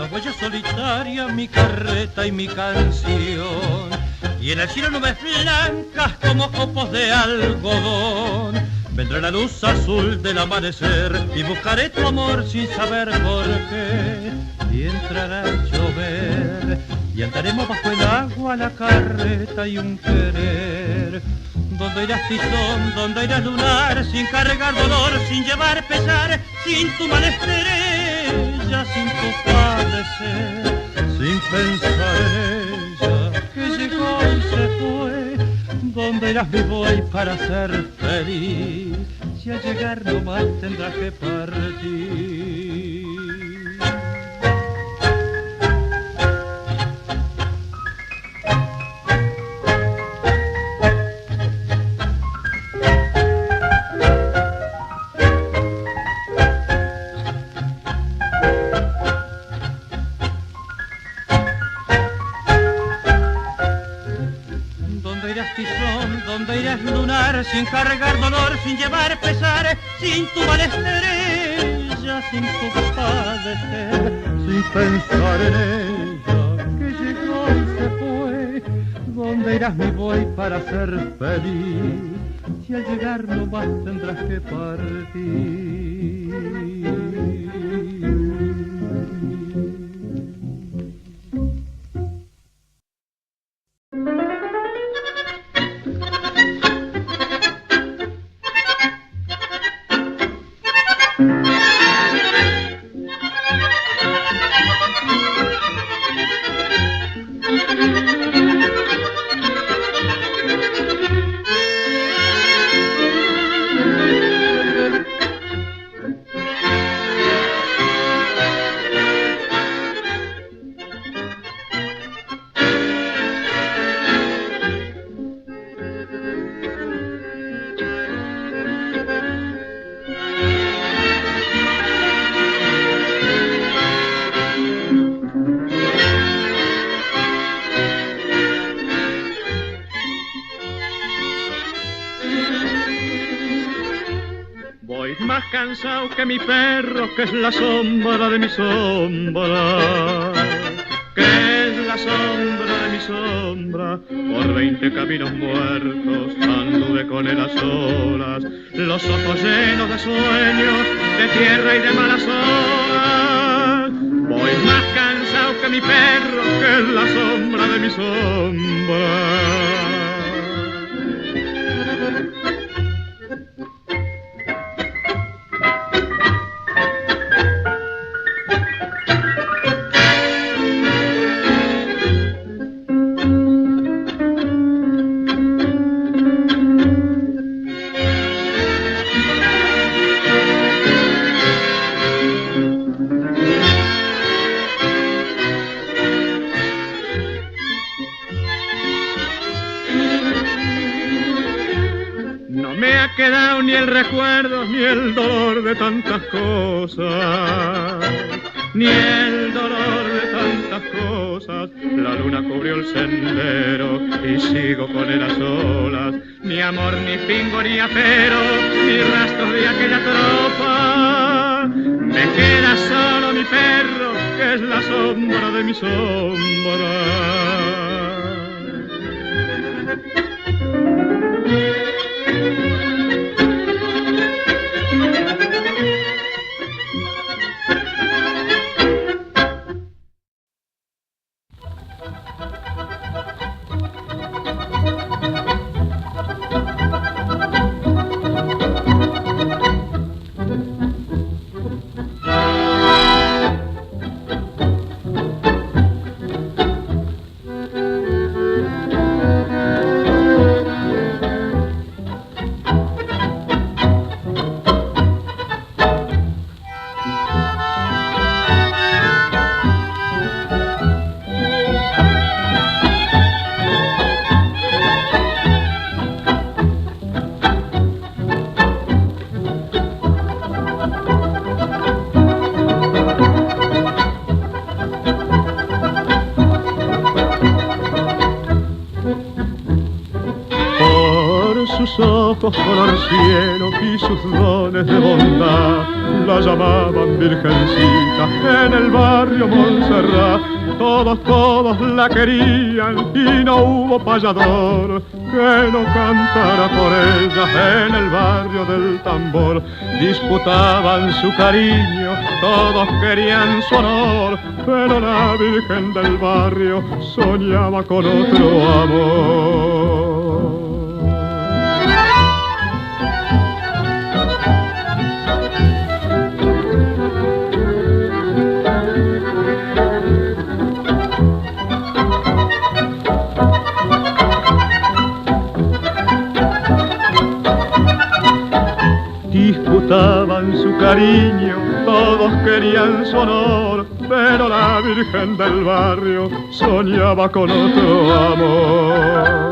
una huella solitaria, mi carreta y mi canción. Y en el cielo nubes blancas como copos de algodón. Vendrá la luz azul del amanecer y buscaré tu amor sin saber por qué. Y entrará a llover y andaremos bajo el agua, la carreta y un querer. Donde irás tizón, donde irás lunar, sin cargar dolor, sin llevar pesar, sin tu mal estrella, sin tu padecer, sin pensar en ella que llegó y se fue. Donde irás mi buey para ser feliz, si al llegar no más tendrás que partir. Donde irás lunar, sin cargar dolor, sin llevar pesar, sin tu mal estrella, sin tu padecer, sin pensar en ella que llegó y se fue. Donde irás mi buey para ser feliz, si al llegar no más tendrás que partir. Más cansado que mi perro, que es la sombra de mi sombra, que es la sombra de mi sombra. Por 20 caminos muertos anduve con él a solas, los ojos llenos de sueños, de tierra y de malas horas. Voy más cansado que mi perro, que es la sombra de mi sombra. Quedado ni el recuerdo ni el dolor de tantas cosas, ni el dolor de tantas cosas. La luna cubrió el sendero y sigo con él a solas. Ni amor, ni pingo, ni apero, ni rastro de aquella tropa. Me queda solo mi perro, que es la sombra de mi sombra. sus ojos color cielo y sus dones de bondad la llamaban Virgencita en el barrio Montserrat. Todos la querían y no hubo payador que no cantara por ella en el barrio del Tambor. Disputaban su cariño, todos querían su honor, pero la Virgen del barrio soñaba con otro amor. Disputaban su cariño, todos querían su honor, pero la Virgen del barrio soñaba con otro amor.